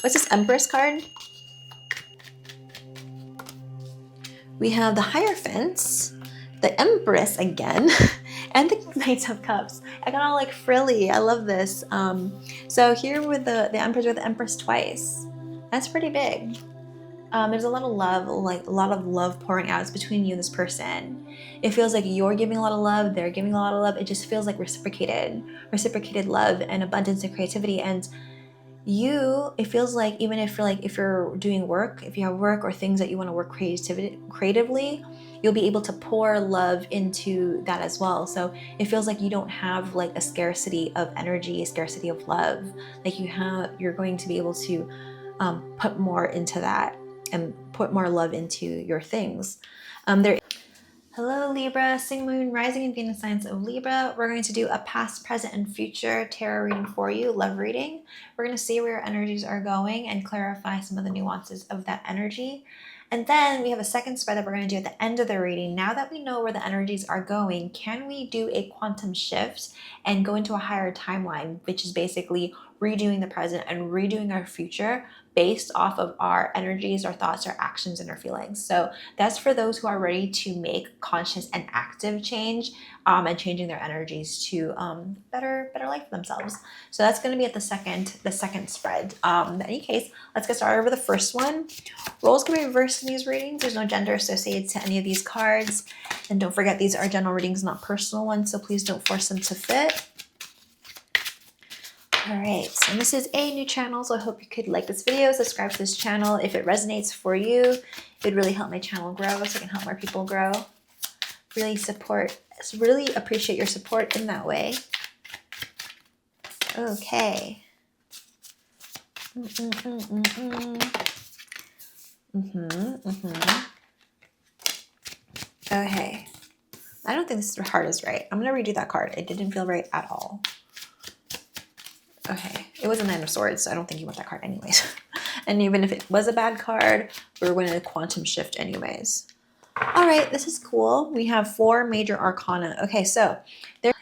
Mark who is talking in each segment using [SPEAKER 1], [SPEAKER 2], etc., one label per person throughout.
[SPEAKER 1] What's this Empress card? We have the Hierophants, the Empress again, and the Knights of Cups. I got all like frilly. I love this. So here with the Empress with the Empress twice. That's pretty big. There's a lot of love, like a lot of love pouring out between you and this person. It feels like you're giving a lot of love, they're giving a lot of love. It just feels like reciprocated love and abundance and creativity. And it feels like even if you're doing work, if you have work or things that you want to work creatively, you'll be able to pour love into that as well. So it feels like you don't have like a scarcity of energy, a scarcity of love. Like you're going to be able to put more into that and put more love into your things. Hello Libra, Sun, Moon, Rising, and Venus signs of Libra. We're going to do a past, present, and future tarot reading for you, love reading. We're going to see where your energies are going and clarify some of the nuances of that energy. And then we have a second spread that we're going to do at the end of the reading. Now that we know where the energies are going, can we do a quantum shift and go into a higher timeline, which is basically redoing the present and redoing our future based off of our energies, our thoughts, our actions, and our feelings. So that's for those who are ready to make conscious and active change and changing their energies to better life for themselves. So that's going to be at the second spread. In any case, let's get started with the first one. Roles can be reversed in these readings. There's no gender associated to any of these cards. And don't forget, these are general readings, not personal ones, so please don't force them to fit. All right, so this is a new channel, so I hope you could like this video, subscribe to this channel. If it resonates for you, it would really help my channel grow so I can help more people grow. Really appreciate your support in that way. Okay. Okay. I don't think this heart is right. I'm going to redo that card. It didn't feel right at all. Okay, it was a Nine of Swords, so I don't think you want that card anyways. And even if it was a bad card, we're going to quantum shift anyways. All right, this is cool. We have 4 major arcana. Okay, so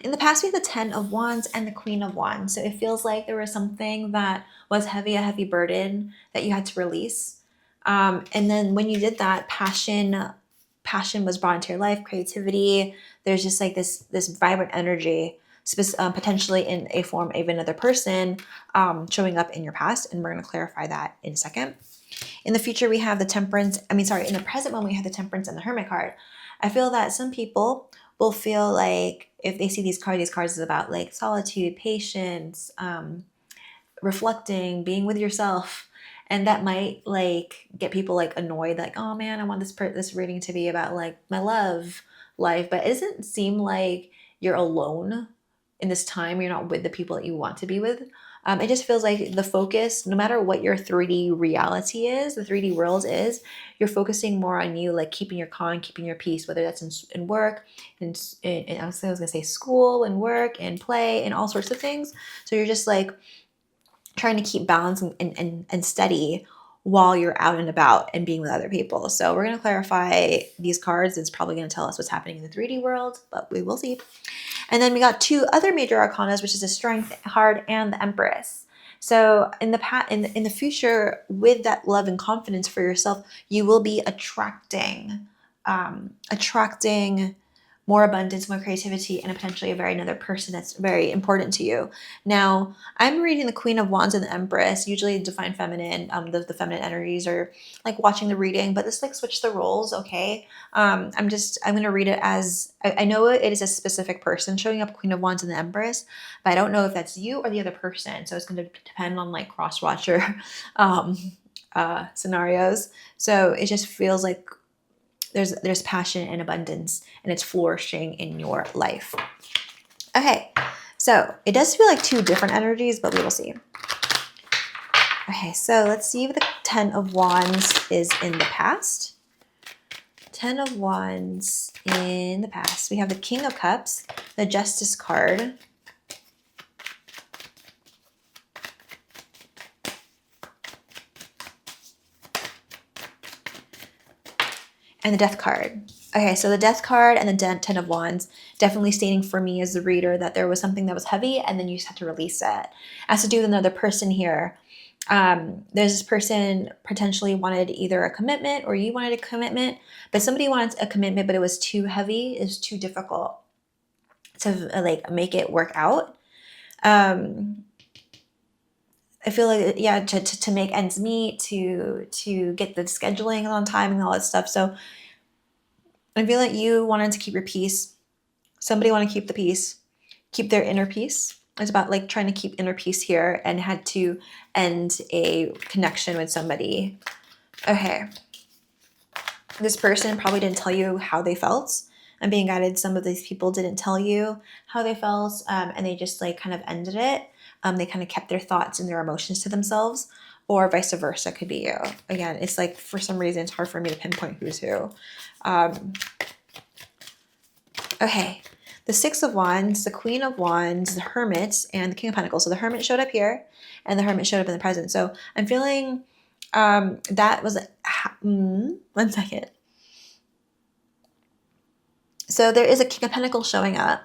[SPEAKER 1] in the past we have the 10 of Wands and the Queen of Wands. So it feels like there was something that was heavy, a heavy burden that you had to release. And then when you did that, passion was brought into your life, creativity. There's just like this vibrant energy, potentially in a form of another person showing up in your past, and we're going to clarify that in a second. In the future, we have the Temperance. In the present moment, we have the Temperance and the Hermit card. I feel that some people will feel like if they see these cards is about like solitude, patience, reflecting, being with yourself. And that might like get people like annoyed, like, oh man, I want this reading to be about like my love life. But it doesn't seem like you're alone in this time. You're not with the people that you want to be with. It just feels like the focus, no matter what your 3D reality is, the 3D world is, you're focusing more on you, like keeping your calm, keeping your peace, whether that's in work, and I was going to say school and work and play and all sorts of things. So you're just like trying to keep balance and steady while you're out and about and being with other people. So we're going to clarify these cards. It's probably going to tell us what's happening in the 3D world, but we will see. And then we got 2 other major arcanas, which is the Strength card and the Empress. So in the future, with that love and confidence for yourself, you will be attracting more abundance, more creativity, and potentially another person that's very important to you. Now, I'm reading the Queen of Wands and the Empress, usually define feminine. The feminine energies are like watching the reading, but this like switch the roles, okay? I'm going to read it as, I know it is a specific person showing up, Queen of Wands and the Empress, but I don't know if that's you or the other person. So it's going to depend on like cross-watcher scenarios. So it just feels like there's passion and abundance, and it's flourishing in your life. Okay, so it does feel like 2 different energies, but we will see. Okay, so let's see if the 10 of Wands is in the past. 10 of Wands in the past. We have the King of Cups, the Justice card, and the Death card. Okay, so the Death card and the 10 of Wands definitely stating for me as the reader that there was something that was heavy and then you just had to release it. It has to do with another person here. There's this person potentially wanted either a commitment or you wanted a commitment, but somebody wants a commitment, but it was too heavy, it's too difficult to like make it work out. I feel like, yeah, to make ends meet, to get the scheduling on time and all that stuff. So I feel like you wanted to keep your peace. Somebody wanted to keep the peace, keep their inner peace. It's about like trying to keep inner peace here and had to end a connection with somebody. Okay. This person probably didn't tell you how they felt. I'm being guided. Some of these people didn't tell you how they felt, and they just like kind of ended it. They kind of kept their thoughts and their emotions to themselves, or vice versa. Could be you. Again, it's like for some reason it's hard for me to pinpoint who's who. Okay, the Six of Wands, the Queen of Wands, the Hermit, and the King of Pentacles. So the Hermit showed up here, and the Hermit showed up in the present. So I'm feeling that was one second. So there is a King of Pentacles showing up.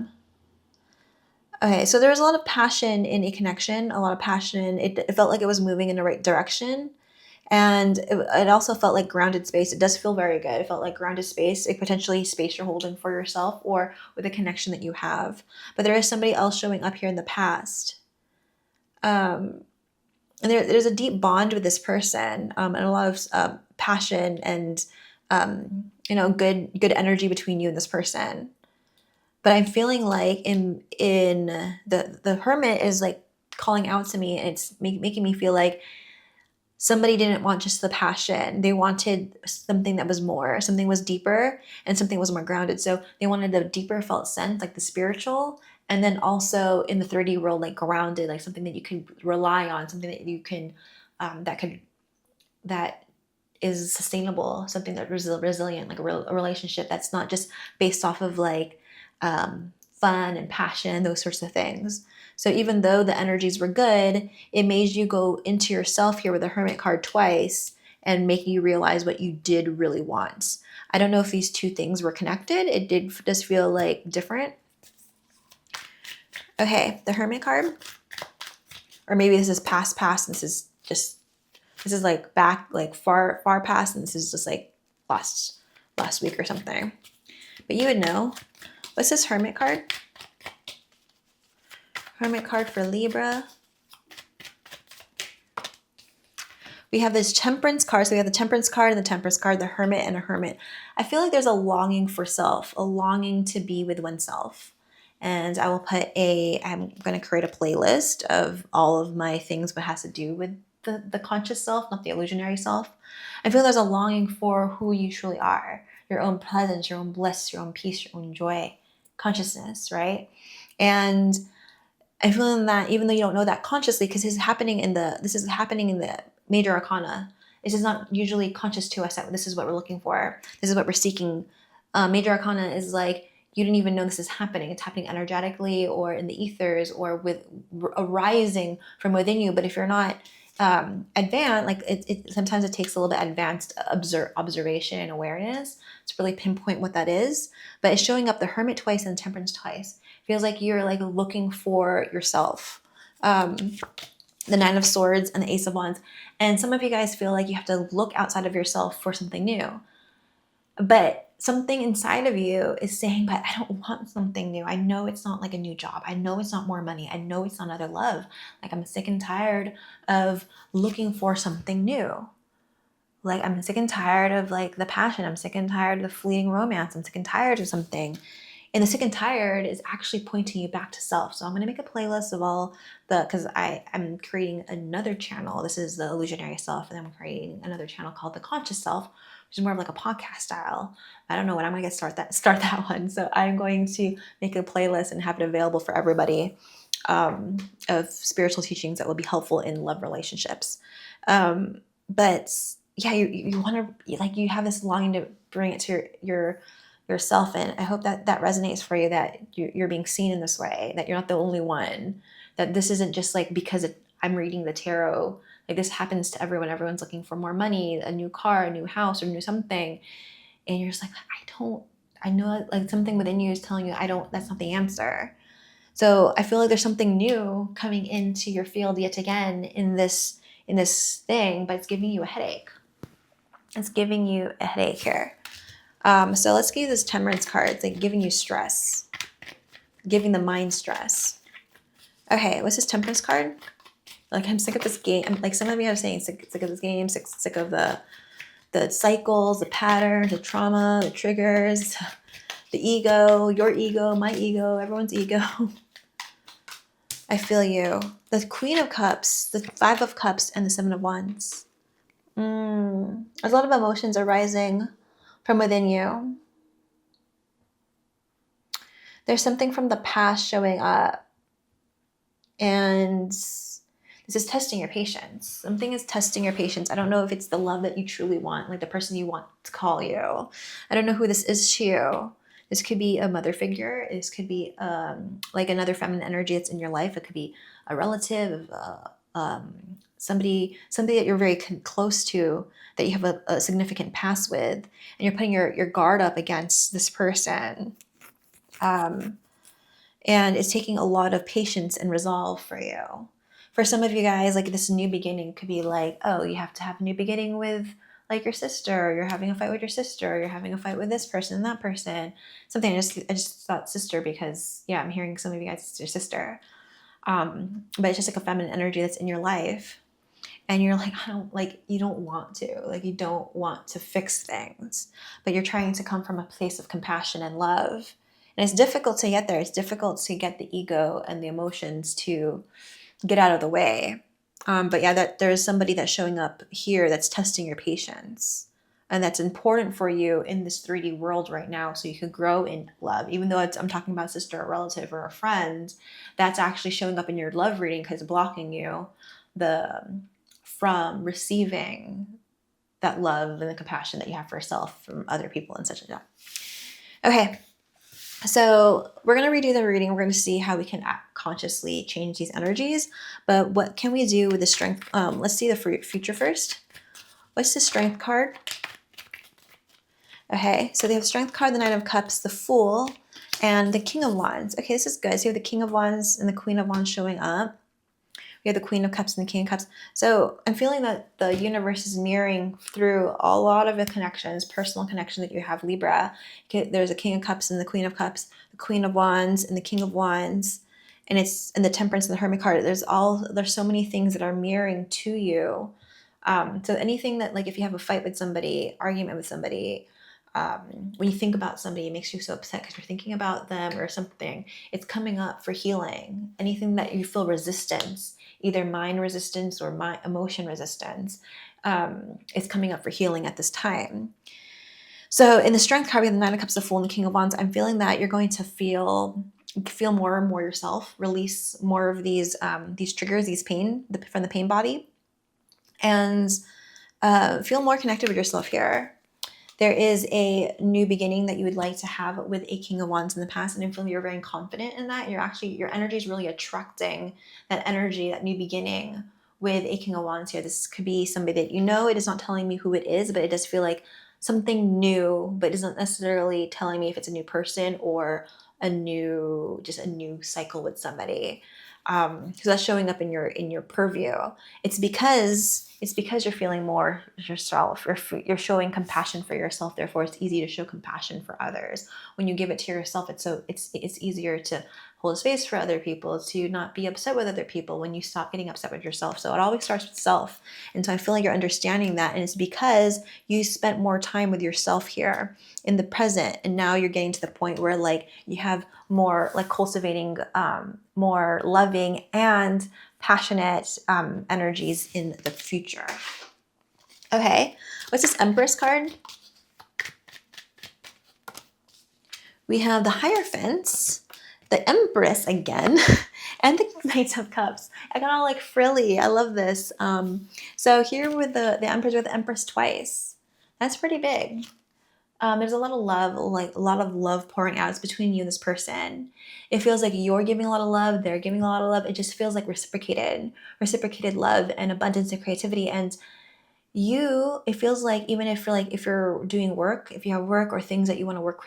[SPEAKER 1] Okay, so there was a lot of passion in a connection, a lot of passion. It felt like it was moving in the right direction. And it also felt like grounded space. It does feel very good. It felt like grounded space, like potentially space you're holding for yourself or with a connection that you have. But there is somebody else showing up here in the past. And there's a deep bond with this person, and a lot of passion and good energy between you and this person. But I'm feeling like in the Hermit is like calling out to me, and it's making me feel like somebody didn't want just the passion. They wanted something that was more, something was deeper, and something was more grounded. So they wanted the deeper felt sense, like the spiritual, and then also in the 3D world, like grounded, like something that you can rely on, something that you can, that is sustainable, something that is resilient, like a relationship that's not just based off of like fun and passion, those sorts of things. So even though the energies were good, it made you go into yourself here with the Hermit card twice and make you realize what you did really want. I don't know if these two things were connected. It did just feel like different. Okay, the Hermit card. Or maybe this is past, and this is like back, like far past, and this is just like last week or something. But you would know. What's this Hermit card? Hermit card for Libra. We have this Temperance card. So we have the Temperance card and the Temperance card, the Hermit and a Hermit. I feel like there's a longing for self, a longing to be with oneself. And I will I'm going to create a playlist of all of my things what has to do with the conscious self, not the illusionary self. I feel there's a longing for who you truly are, your own presence, your own bliss, your own peace, your own joy, consciousness, right? And I feel that even though you don't know that consciously, because this is happening in the major arcana. This is not usually conscious to us that this is what we're looking for. This is what we're seeking. Major arcana is like you didn't even know this is happening. It's happening energetically or in the ethers or with arising from within you. But if you're not advanced, like sometimes it takes a little bit advanced observation and awareness to really pinpoint what that is. But it's showing up the Hermit twice and Temperance twice. Feels like you're like looking for yourself. The Nine of Swords and the Ace of Wands. And some of you guys feel like you have to look outside of yourself for something new. But something inside of you is saying, but I don't want something new. I know it's not like a new job. I know it's not more money. I know it's not another love. Like I'm sick and tired of looking for something new. Like I'm sick and tired of like the passion. I'm sick and tired of the fleeting romance. I'm sick and tired of something. And the sick and tired is actually pointing you back to self. So I'm going to make a playlist of all because I'm creating another channel. This is the illusionary self. And I'm creating another channel called the conscious self, which is more of like a podcast style. I don't know when I'm going to start that one. So I'm going to make a playlist and have it available for everybody of spiritual teachings that will be helpful in love relationships. But yeah, you want to, like, you have this longing to bring it to yourself, and I hope that resonates for you, that you're being seen in this way, that you're not the only one, that this isn't just like because I'm reading the tarot, like this happens to everyone. Everyone's looking for more money, a new car, a new house, or new something, and you're just like, I know, like something within you is telling you that's not the answer. So I feel like there's something new coming into your field yet again in this in this thing, but it's giving you a headache. It's giving you a headache here. So let's give this Temperance card. It's like giving you stress, giving the mind stress. Okay, what's this Temperance card? Like, I'm sick of this game. Like some of you are saying, sick of this game, sick of the cycles, the patterns, the trauma, the triggers, the ego, your ego, my ego, everyone's ego. I feel you. The Queen of Cups, the Five of Cups, and the Seven of Wands. A lot of emotions are rising from within you. There's something from the past showing up. And this is testing your patience. Something is testing your patience. I don't know if it's the love that you truly want, like the person you want to call you. I don't know who this is to you. This could be a mother figure. This could be like another feminine energy that's in your life. It could be a relative, somebody that you're very close to, that you have a significant past with, and you're putting your guard up against this person. And it's taking a lot of patience and resolve for you. For some of you guys, like this new beginning could be like, oh, you have to have a new beginning with like your sister, or you're having a fight with your sister, or you're having a fight with this person and that person. Something I just thought sister because, yeah, I'm hearing some of you guys, it's your sister. But it's just like a feminine energy that's in your life. And you're like, you don't want to. Like, you don't want to fix things. But you're trying to come from a place of compassion and love. And it's difficult to get there. It's difficult to get the ego and the emotions to get out of the way. But yeah, that there's somebody that's showing up here that's testing your patience. And that's important for you in this 3D world right now, so you can grow in love. Even though I'm talking about a sister, a relative, or a friend, that's actually showing up in your love reading because it's blocking you from receiving that love and the compassion that you have for yourself from other people and such like that. Okay, so we're going to redo the reading. We're going to see how we can consciously change these energies. But what can we do with the strength? Let's see the future first. What's the strength card? Okay, so they have Strength card, the Knight of Cups, the Fool, and the King of Wands. Okay, this is good. So you have the King of Wands and the Queen of Wands showing up. We have the Queen of Cups and the King of Cups. So I'm feeling that the universe is mirroring through a lot of the connections, personal connection that you have, Libra. Okay, there's a King of Cups and the Queen of Cups, the Queen of Wands and the King of Wands, and the Temperance and the Hermit card. There's so many things that are mirroring to you. So anything that, like, if you have a fight with somebody, argument with somebody, when you think about somebody, it makes you so upset because you're thinking about them or something. It's coming up for healing. Anything that you feel resistance, either mind resistance or emotion resistance, is coming up for healing at this time. So in the Strength card, we have the Nine of Cups, the Fool, and the King of Wands. I'm feeling that you're going to feel more and more yourself, release more of these triggers, these pain from the pain body, and feel more connected with yourself here. There is a new beginning that you would like to have with a King of Wands in the past, and I feel you're very confident in that. Your energy is really attracting that energy, that new beginning with a King of Wands here. This could be somebody that you know. It is not telling me who it is, but it does feel like something new, but isn't necessarily telling me if it's a new person or a new cycle with somebody. So that's showing up in your purview. It's because you're feeling more yourself. You're showing compassion for yourself. Therefore, it's easy to show compassion for others. When you give it to yourself, it's easier to hold space for other people, to not be upset with other people when you stop getting upset with yourself. So it always starts with self. And so I feel like you're understanding that. And it's because you spent more time with yourself here in the present. And now you're getting to the point where, like, you have more, like, cultivating more loving and passionate energies in the future. Okay, what's this Empress card? We have the Hierophants, the Empress again, and the Knights of Cups. I got all like frilly. I love this. So here with the Empress, with the Empress twice. That's pretty big. There's a lot of love, like a lot of love pouring out. It's between you and this person. It feels like you're giving a lot of love, they're giving a lot of love. It just feels like reciprocated love and abundance and creativity. And it feels like, even if you're doing work, if you have work or things that you want to work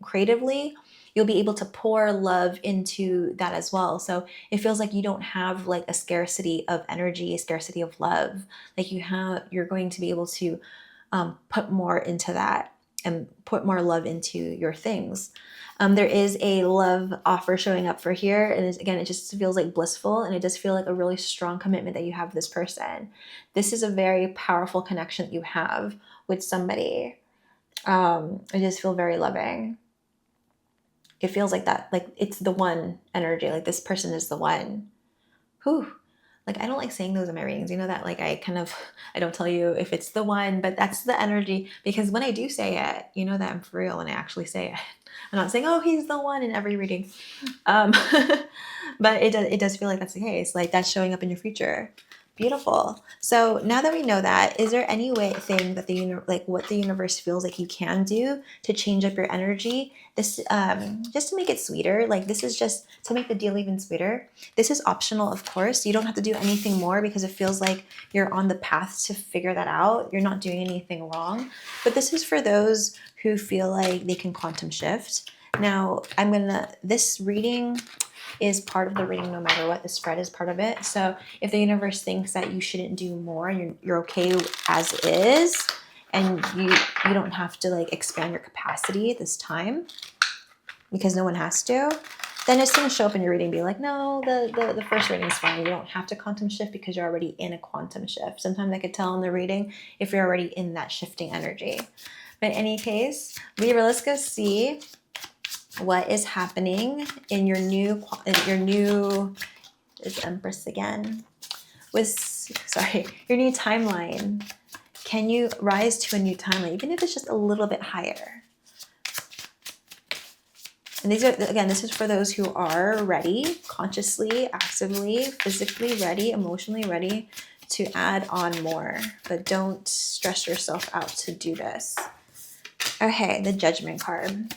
[SPEAKER 1] creatively, you'll be able to pour love into that as well. So it feels like you don't have like a scarcity of energy, a scarcity of love. Like you're going to be able to put more into that and put more love into your things. There is a love offer showing up for here. And again, it just feels like blissful, and it does feel like a really strong commitment that you have with this person. This is a very powerful connection that you have with somebody. I just feel very loving. It feels like that, like it's the one energy, like this person is the one. Whew. Like, I don't like saying those in my readings. You know that, like, I don't tell you if it's the one, but that's the energy. Because when I do say it, you know that I'm for real when I actually say it. I'm not saying, oh, he's the one in every reading. But it does feel like that's the case. Like, that's showing up in your future. Beautiful. So now that we know that, is there any thing that what the universe feels like you can do to change up your energy? This, just to make it sweeter, like this is just to make the deal even sweeter. This is optional, of course. You don't have to do anything more because it feels like you're on the path to figure that out. You're not doing anything wrong. But this is for those who feel like they can quantum shift. Now, this reading is part of the reading no matter what. The spread is part of it. So if the universe thinks that you shouldn't do more and you're okay as is, and you don't have to like expand your capacity at this time because no one has to, then it's going to show up in your reading and be like, no, the first reading is fine. You don't have to quantum shift because you're already in a quantum shift. Sometimes I could tell in the reading if you're already in that shifting energy. But in any case, Libra, let's go see what is happening in your new is Empress again your new timeline. Can you rise to a new timeline, even if it's just a little bit higher? And this is for those who are ready, consciously, actively, physically ready, emotionally ready to add on more, but don't stress yourself out to do this. Okay, the Judgment card.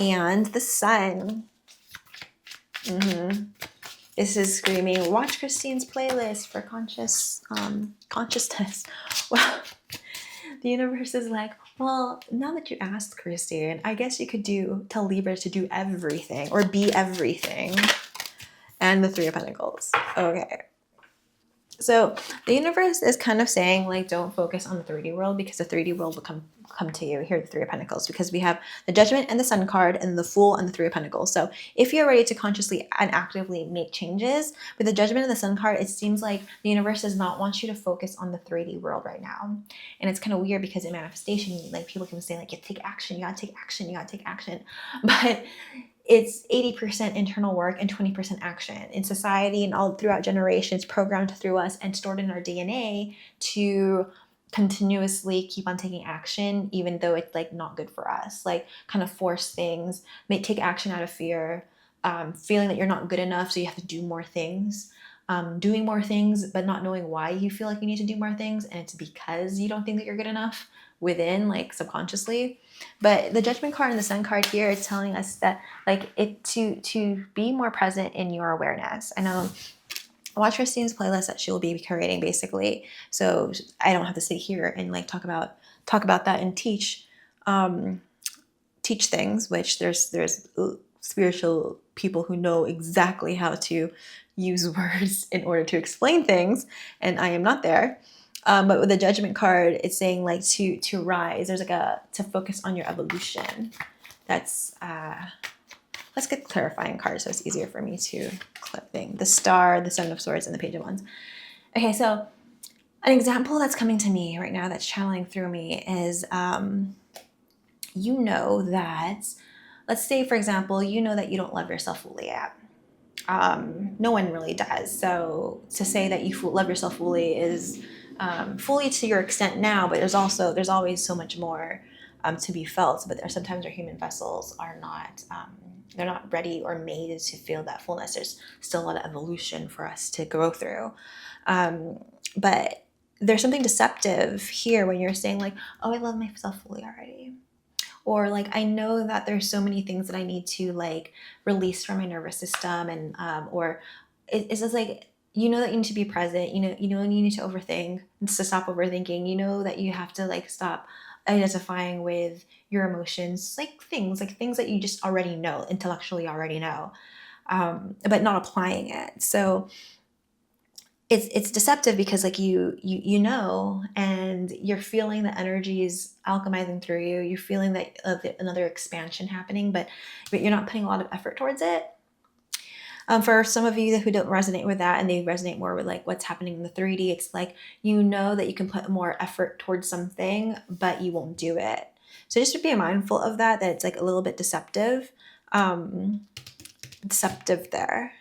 [SPEAKER 1] And the Sun. This is screaming, watch Christine's playlist for consciousness. Well, the universe is like, well, now that you asked, Christine, I guess you could tell Libra to do everything or be everything. And the Three of Pentacles. Okay. So the universe is kind of saying, like, don't focus on the 3D world because the 3D world will come to you. Here are the Three of Pentacles, because we have the Judgment and the Sun card and the Fool and the Three of Pentacles. So if you're ready to consciously and actively make changes with the Judgment and the Sun card, it seems like the universe does not want you to focus on the 3D world right now. And it's kind of weird because in manifestation, like, people can say, like, you take action, you gotta take action, you gotta take action. But it's 80% internal work and 20% action. In society and all throughout generations, programmed through us and stored in our DNA to continuously keep on taking action, even though it's like not good for us. Like, kind of force things, take action out of fear, feeling that you're not good enough, so you have to do more things. Doing more things, but not knowing why you feel like you need to do more things, and it's because you don't think that you're good enough within, like, subconsciously. But the Judgment card and the Sun card here is telling us that, like, to be more present in your awareness. I know, watch Christine's playlist that she'll be curating, basically, so I don't have to sit here and like talk about that and teach things, which there's spiritual people who know exactly how to use words in order to explain things, and I am not there. But with the Judgment card, it's saying, like, to rise. There's like to focus on your evolution. That's let's get clarifying cards so it's easier for me to clip things. The Star, the Seven of Swords, and the Page of Wands. Okay, so an example that's coming to me right now, that's channeling through me, is you know that, let's say, for example, you know that you don't love yourself fully yet. No one really does. So to say that you love yourself fully is fully to your extent now, but there's always so much more to be felt. But sometimes our human vessels are not, they're not ready or made to feel that fullness. There's still a lot of evolution for us to go through. But there's something deceptive here when you're saying, like, oh, I love myself fully already. Or, like, I know that there's so many things that I need to, like, release from my nervous system, and or it's just like, you know that you need to be present. You know you need to overthink, to stop overthinking. You know that you have to, like, stop identifying with your emotions, like things that you just already know, intellectually already know, but not applying it. So it's deceptive because like you know, and you're feeling the energies alchemizing through you. You're feeling that another expansion happening, but you're not putting a lot of effort towards it. For some of you who don't resonate with that and they resonate more with like what's happening in the 3D, it's like you know that you can put more effort towards something, but you won't do it. So just to be mindful of that it's like a little bit deceptive. Deceptive there.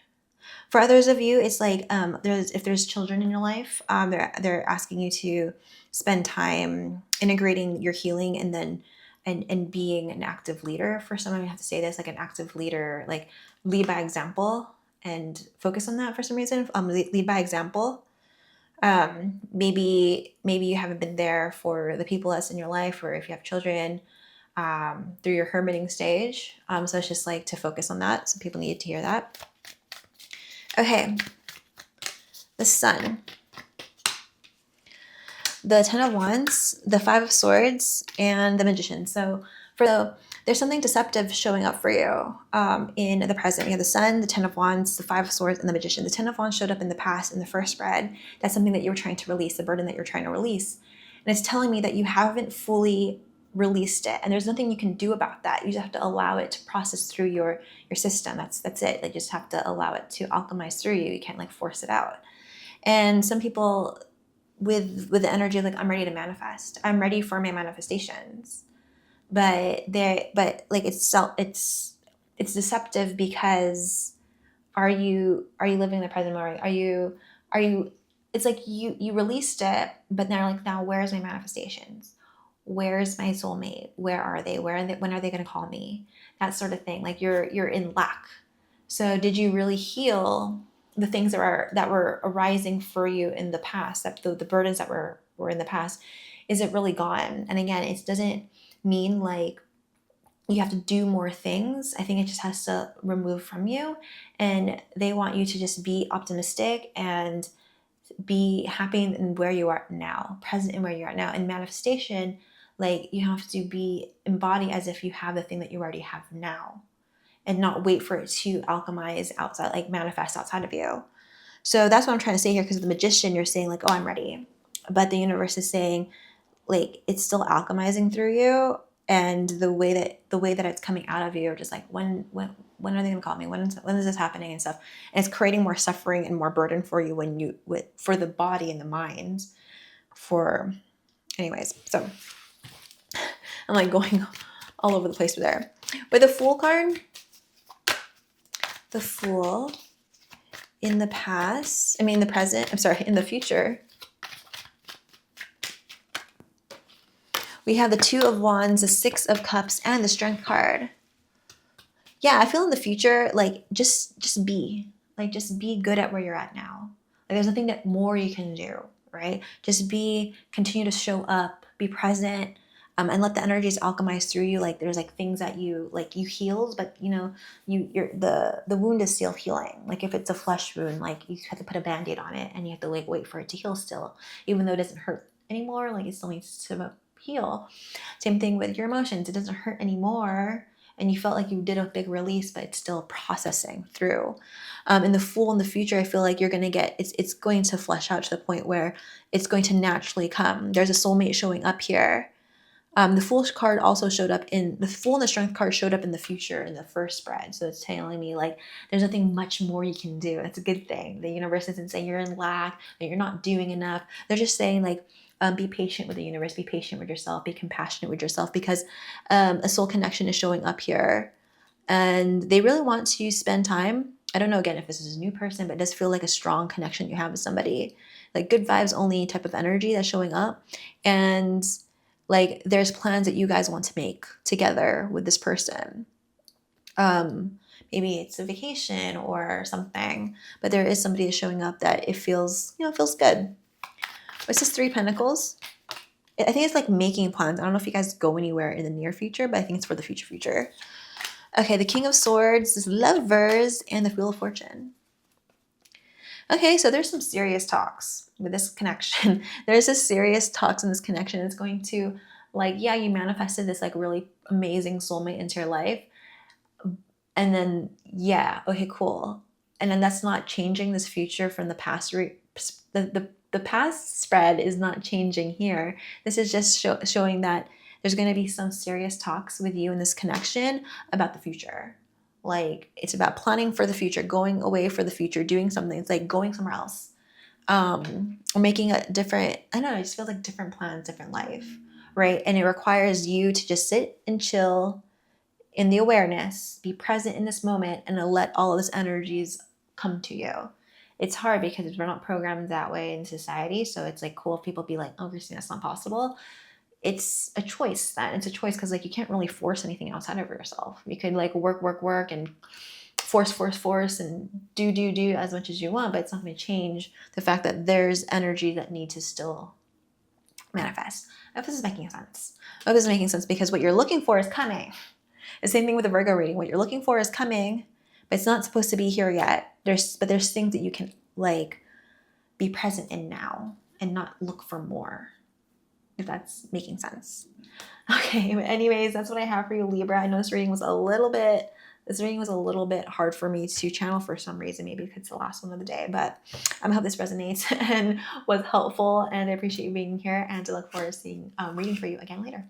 [SPEAKER 1] For others of you, it's like if there's children in your life, they're asking you to spend time integrating your healing and then and being an active leader. For some of you, I have to say this, like an active leader, like lead by example and focus on that for some reason. Lead by example. Maybe you haven't been there for the people that's in your life, or if you have children, through your hermiting stage. So it's just like to focus on that. Some people need to hear that. Okay, the Sun, the Ten of Wands, the Five of Swords, and the Magician. So there's something deceptive showing up for you in the present. We have the Sun, the Ten of Wands, the Five of Swords, and the Magician. The Ten of Wands showed up in the past in the first spread. That's something that you were trying to release, the burden that you're trying to release. And it's telling me that you haven't fully released it, and there's nothing you can do about that. You just have to allow it to process through your system. That's it. Like, you just have to allow it to alchemize through you. You can't like force it out. And some people with the energy of like, I'm ready to manifest, I'm ready for my manifestations, but like it's deceptive because are you living in the present moment? Are you it's like you released it, but now where's my manifestations? Where's my soulmate? Where are they? When are they going to call me? That sort of thing. Like you're in lack. So did you really heal the things that were arising for you in the past? That the burdens that were in the past, is it really gone? And again, it doesn't mean like you have to do more things. I think it just has to remove from you, and they want you to just be optimistic and be happy in where you are now, present in where you are now. In manifestation, like you have to be embody as if you have the thing that you already have now, and not wait for it to alchemize outside, like manifest outside of you. So that's what I'm trying to say here, because the Magician, you're saying like, oh, I'm ready, but the universe is saying like it's still alchemizing through you, and the way that it's coming out of you are just like, when are they gonna call me? When is this happening and stuff? And it's creating more suffering and more burden for you for the body and the mind. Anyways, so I'm like going all over the place with there. But the Fool card, the Fool in the past, in the future, we have the Two of Wands, the Six of Cups, and the Strength card. Yeah, I feel in the future, like just be good at where you're at now. Like there's nothing that more you can do, right? Just continue to show up, be present, and let the energies alchemize through you. Like there's like things that you healed, but the wound is still healing. Like if it's a flesh wound, like you have to put a band-aid on it, and you have to like wait for it to heal still, even though it doesn't hurt anymore. Like it still needs to heal. Same thing with your emotions. It doesn't hurt anymore, and you felt like you did a big release, but it's still processing through. In the Fool in the future, I feel like you're going to get, it's going to flesh out to the point where it's going to naturally come. There's a soulmate showing up here. The Fool card also showed up the Fool and the Strength card showed up in the future in the first spread. So it's telling me like there's nothing much more you can do. That's a good thing. The universe isn't saying you're in lack, that you're not doing enough. They're just saying like, be patient with the universe, be patient with yourself, be compassionate with yourself, because a soul connection is showing up here, and they really want to spend time. I don't know, again, if this is a new person, but it does feel like a strong connection you have with somebody, like good vibes only type of energy that's showing up. And like there's plans that you guys want to make together with this person. Maybe it's a vacation or something, but there is somebody that's showing up that it feels good. What's this Three Pentacles? I think it's like making plans. I don't know if you guys go anywhere in the near future, but I think it's for the future. Okay, the King of Swords, this Lovers, and the Wheel of Fortune. Okay, so there's some serious talks with this connection. There's this serious talks in this connection. It's going to Like, yeah, you manifested this like really amazing soulmate into your life. And then, yeah, okay, cool. And then that's not changing this future from the past. The past spread is not changing here. This is just showing that there's going to be some serious talks with you in this connection about the future. Like, it's about planning for the future, going away for the future, doing something. It's like going somewhere else, or making a different, I don't know, it just feels like different plans, different life, right? And it requires you to just sit and chill in the awareness, be present in this moment, and to let all of this energies come to you. It's hard because we're not programmed that way in society. So it's like cool if people be like, oh, Christina, that's not possible. It's a choice then. It's a choice because like you can't really force anything outside of yourself. You could like work and force and do as much as you want, but it's not going to change the fact that there's energy that needs to still manifest. I hope this is making sense. I hope this is making sense because what you're looking for is coming. The same thing with the Virgo reading. What you're looking for is coming, but it's not supposed to be here yet. There's things that you can like be present in now and not look for more, if that's making sense. Okay, but anyways, that's what I have for you, Libra. I know this reading was a little bit hard for me to channel for some reason, maybe because it's the last one of the day, but I hope this resonates and was helpful, and I appreciate you being here, and I look forward to reading for you again later.